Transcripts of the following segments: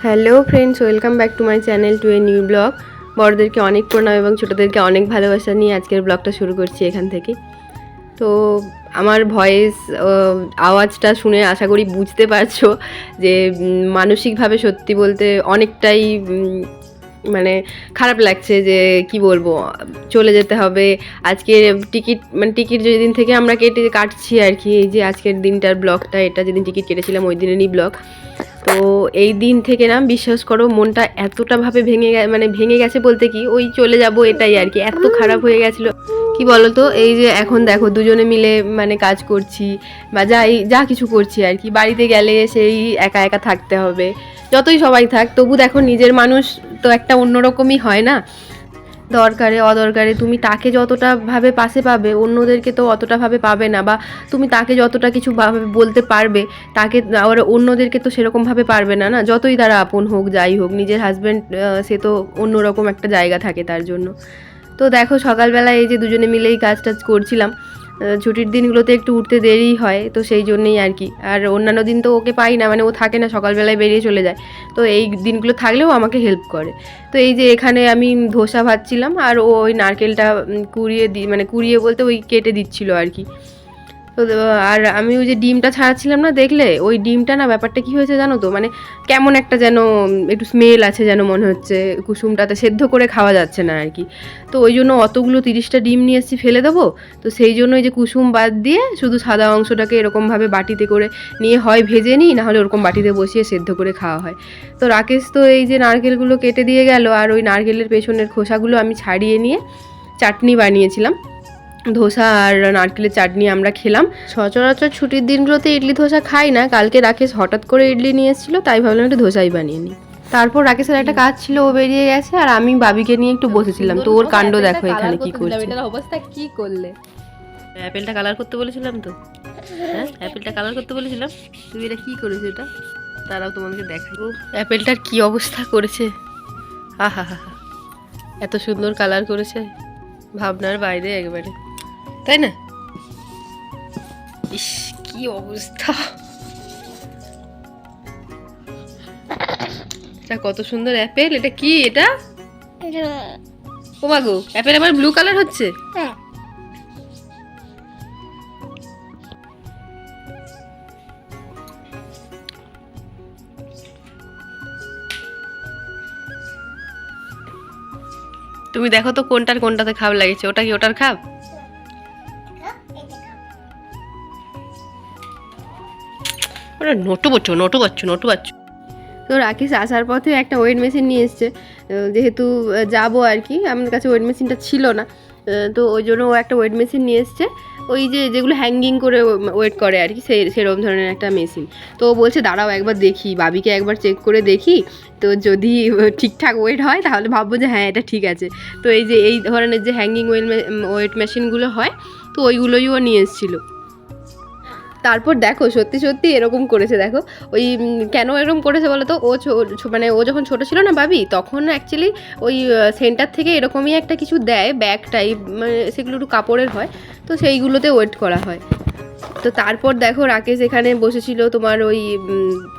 Hello friends, welcome back to my channel to a new blog. বড়দেরকে অনেক প্রণাম এবং ছোটোদেরকে অনেক ভালোবাসা নিয়ে আজকের ব্লগটা শুরু করছি এখান থেকে। তো আমার ভয়েস আওয়াজটা শুনে আশা করি বুঝতে পারছো যে মানসিকভাবে সত্যি বলতে অনেকটাই মানে খারাপ লাগছে। যে কি বলবো, চলে যেতে হবে আজকে। টিকিট যেদিন থেকে আমরা কাটছি আর কি, এই যে আজকের দিনটার ব্লগটা, এটা যেদিন টিকিট কেটেছিলাম ওই দিনেরই ব্লগ। তো এই দিন থেকে না বিশ্বাস করো মনটা এতটাভাবে ভেঙে গেছে বলতে কি, ওই চলে যাব এটাই আর কি, এত খারাপ হয়ে গেছিলো। কি বলো তো, এই যে এখন দেখো দুজনে মিলে কাজ করছি বা যা কিছু করছি আর কি, বাড়িতে গেলে সেই একা একা থাকতে হবে। যতই সবাই থাক তবু দেখো নিজের মানুষ তো একটা অন্যরকমই হয় না। দরকারে অদরকারে তুমি তাকে যতটা ভাবে পাশে পাবে, অন্যদেরকে তো অতটা ভাবে পাবে না। বা তুমি তাকে যতটা কিছু ভাবে বলতে পারবে, তাকে আবার অন্যদেরকে তো সেরকমভাবে পারবে না। না, যতই তারা আপন হোক যাই হোক, নিজের হাজব্যান্ড সে তো অন্যরকম একটা জায়গা থাকে তার জন্য। তো দেখো সকালবেলা এই যে দুজনে মিলেই কাজ টাজ করছিলাম। ছুটির দিনগুলোতে একটু উঠতে দেরি হয়, তো সেই জন্যেই আর কি। আর অন্যান্য দিন তো ওকে পাই না, ও থাকে না, সকালবেলায় বেরিয়ে চলে যায়। তো এই দিনগুলো থাকলেও আমাকে হেল্প করে। তো এই যে এখানে আমি ধোসা ভাজছিলাম আর ও ওই নারকেলটা কুড়িয়ে বলতে ওই কেটে দিচ্ছিল আর কি। তো আর আমি ওই যে ডিমটা ছাড়াচ্ছিলাম না, দেখলে ওই ডিমটা না, ব্যাপারটা কি হয়েছে জানো তো, কেমন একটা যেন একটু স্মেল আছে, যেন মনে হচ্ছে কুসুমটাতে সেদ্ধ করে খাওয়া যাচ্ছে না আর কি। তো ওই জন্য অতগুলো 30টা ডিম নিয়ে এসেছি, ফেলে দেবো। তো সেই জন্য এই যে কুসুম বাদ দিয়ে শুধু সাদা অংশটাকে এরকমভাবে বাটিতে করে নিয়ে হয় ভেজে নিই, নাহলে ওরকম বাটিতে বসিয়ে সেদ্ধ করে খাওয়া হয়। তো রাকেশ তো এই যে নারকেলগুলো কেটে দিয়ে গেল, আর ওই নারকেলের পেছনের খোসাগুলো আমি ছাড়িয়ে নিয়ে চাটনি বানিয়েছিলাম। ধোসা আর নারকেলের চাটনি আমরা খেলাম। সচরাচর ছুটির দিনগুলোতে ইডলি ধোসা খাই না, কালকে রাকেশ হঠাৎ করে ইডলি নিয়ে এসেছিলো, তাই ভাবলাম একটু ধোসাই বানিয়ে নিই। তারপর রাকেশের একটা কাজ ছিল, ও বেরিয়ে গেছে, আর আমি বাবিকে নিয়ে একটু বসেছিলাম। তো ওর কাণ্ড দেখো এখানে কি করছে। এটার অবস্থা কি করলে? অ্যাপেলটা কালার করতে বলেছিলাম তো, হ্যাঁ অ্যাপেলটা কালার করতে বলেছিলাম, তুমি এটা কি করেছো? এটা তারাও তোমাদেরকে দেখাই। অ্যাপেলটার কি অবস্থা করেছে, হা হা হা, এত সুন্দর কালার করেছে, ভাবনার বাইরে একেবারে, তাই না? ইস, কি অবস্থা! এটা কত সুন্দর অ্যাপেল! এটা কি? এটা ও মাগো, অ্যাপেল আবার ব্লু কালার হচ্ছে। তুমি দেখো তো কোনটাতে খাব লাগেছে, ওটা কি ওটার খাব? ওটা নটু বাচ্চু। তো রাকেশ আসার পথে একটা ওয়েট মেশিন নিয়ে এসছে, যেহেতু যাবো আর কি, আমার কাছে ওয়েট মেশিনটা ছিল না। তো ওই জন্য ও একটা ওয়েট মেশিন নিয়ে এসছে, ওই যেগুলো হ্যাঙ্গিং করে ওয়েট করে আর কি, সেরকম ধরনের একটা মেশিন। তো ও বলছে দাঁড়াও একবার দেখি, বাবিকে একবার চেক করে দেখি, তো যদি ঠিকঠাক ওয়েট হয় তাহলে ভাববো যে হ্যাঁ এটা ঠিক আছে। তো এই যে এই ধরনের যে হ্যাঙ্গিং ওয়েট মেশিনগুলো হয়, তো ওইগুলোই ও নিয়ে এসেছিলো। তারপর দেখো সত্যি সত্যি এরকম করেছে, দেখো ওই কেন এরকম করেছে বলো তো, ও যখন ছোট ছিল না বাবি, তখন অ্যাকচুয়ালি ওই সেন্টার থেকে এরকমই একটা কিছু দেয়, ব্যাগ টাইপ, সেগুলো একটু কাপড়ের হয়, তো সেইগুলোতে ওয়েট করা হয়। তো তারপর দেখো রাকেশ এখানে বসেছিল তোমার ওই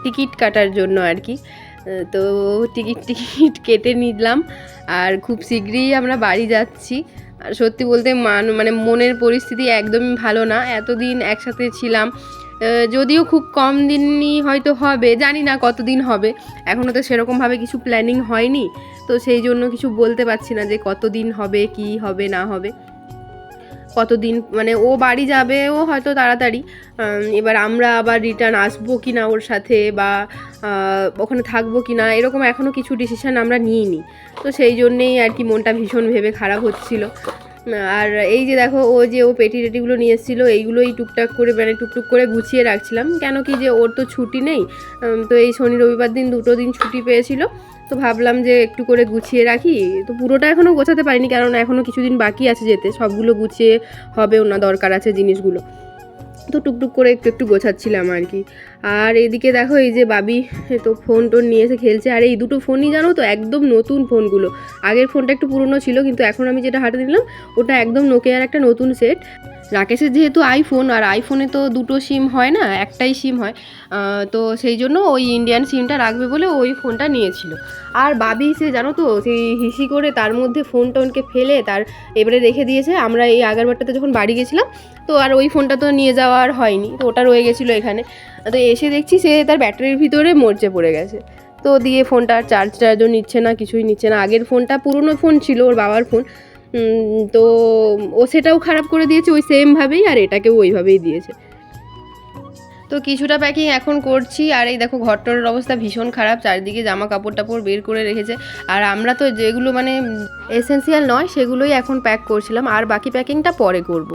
টিকিট কাটার জন্য আর কি। তো টিকিট কেটে নিলাম, আর খুব শীঘ্রই আমরা বাড়ি যাচ্ছি। আর সত্যি বলতে মনের পরিস্থিতি একদমই ভালো না, এতদিন একসাথে ছিলাম, যদিও খুব কম দিনই হয়তো হবে, জানি না কতদিন হবে, এখনও তো সেরকমভাবে কিছু প্ল্যানিং হয়নি। তো সেই জন্য কিছু বলতে পারছি না যে কতদিন হবে, কি হবে না হবে, কতদিন ও বাড়ি যাবেও হয়তো তাড়াতাড়ি। এবার আমরা আবার রিটার্ন আসবো কি না ওর সাথে, বা ওখানে থাকবো কি না, এরকম এখনও কিছু ডিসিশান আমরা নিইনি। তো সেই জন্যেই আর কি মনটা ভীষণ ভেবে খারাপ হচ্ছিল। আর এই যে দেখো ও পেটি টেটিগুলো নিয়ে এসেছিলো, এইগুলোই টুকটাক করে গুছিয়ে রাখছিলাম, কেন কি যে ওর তো ছুটি নেই। তো এই শনি রবিবার দিন 2 দিন ছুটি পেয়েছিল, তো ভাবলাম যে একটু করে গুছিয়ে রাখি। তো পুরোটা এখনও গোছাতে পারিনি, কারণ এখনও কিছুদিন বাকি আছে যেতে, সবগুলো গুছিয়ে হবেও না, দরকার আছে জিনিসগুলো। তো টুকটুক করে একটু গোছাচ্ছিলাম আর কি। আর এদিকে দেখো এই যে বাবি তো ফোন টোন নিয়ে এসে খেলছে, আর এই দুটো ফোনই জানো তো একদম নতুন ফোনগুলো। আগের ফোনটা একটু পুরনো ছিল, কিন্তু এখন আমি যেটা হাতে দিলাম ওটা একদম নোকিয়ার একটা নতুন সেট। রাকেশের যেহেতু আইফোন, আর আইফোনে তো দুটো সিম হয় না, একটাই সিম হয়, তো সেই জন্য ওই ইন্ডিয়ান সিমটা রাখবে বলে ওই ফোনটা নিয়েছিল। আর বাবি সে জানো তো সেই হিসি করে তার মধ্যে ফোন টোনকে ফেলে তার এবারে রেখে দিয়েছে। আমরা এই আগেরবারটাতে যখন বাড়ি গেছিলাম তো আর ওই ফোনটা তো নিয়ে যাওয়া আর হয়নি, তো ওটা রয়ে গেছিলো এখানে। তো এসে দেখছি সে তার ব্যাটারির ভিতরে মরচে পড়ে গেছে। তো দিয়ে ফোনটা চার্জও নিচ্ছে না, কিছুই নিচ্ছে না। আগের ফোনটা পুরনো ফোন ছিল, ওর বাবার ফোন, তো ও সেটাও খারাপ করে দিয়েছে ওই সেমভাবেই, আর এটাকেও ওইভাবেই দিয়েছে। তো কিছুটা প্যাকিং এখন করছি। আর এই দেখো ঘরটরের অবস্থা ভীষণ খারাপ, চারিদিকে জামা কাপড় টাপড় বের করে রেখেছে। আর আমরা তো যেগুলো মানে এসেন্সিয়াল নয় সেগুলোই এখন প্যাক করছিলাম, আর বাকি প্যাকিংটা পরে করব।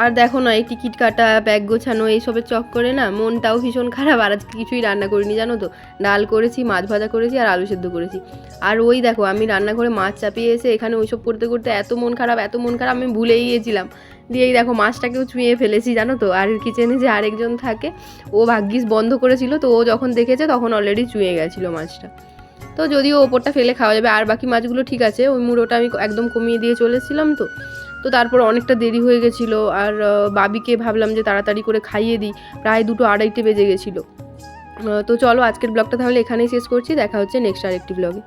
আর দেখো না, এই টিকিট কাটা, ব্যাগ গোছানো এইসবের চক্করে না মনটাও ভীষণ খারাপ। আর আজকে কিছুই রান্না করিনি জানো তো, ডাল করেছি, মাছ ভাজা করেছি, আর আলু সেদ্ধ করেছি। আর ওই দেখো আমি রান্নাঘরে মাছ চাপিয়ে এসে এখানে ওইসব করতে করতে এত মন খারাপ আমি ভুলেই গিয়েছিলাম। দিয়েই দেখো মাছটাকেও ছুঁয়ে ফেলেছি জানো তো। আর কিচেনে যে আরেকজন থাকে, ও ভাগ্যিস বন্ধ করেছিল, তো ও যখন দেখেছে তখন অলরেডি চুঁয়ে গেছিলো মাছটা। তো যদিও ওপরটা ফেলে খাওয়া যাবে, আর বাকি মাছগুলো ঠিক আছে। ওই মুড়োটা আমি একদম কমিয়ে দিয়ে চলে এসেছিলাম, তো তারপর অনেকটা দেরি হয়ে গেছিলো। আর বাবিকে ভাবলাম যে তাড়াতাড়ি করে খাইয়ে দিই, প্রায় 2-2:30 বেজে গেছিলো। তো চলো আজকের ব্লগটা তাহলে এখানেই শেষ করছি, দেখা হচ্ছে নেক্সট আরেকটি ব্লগে।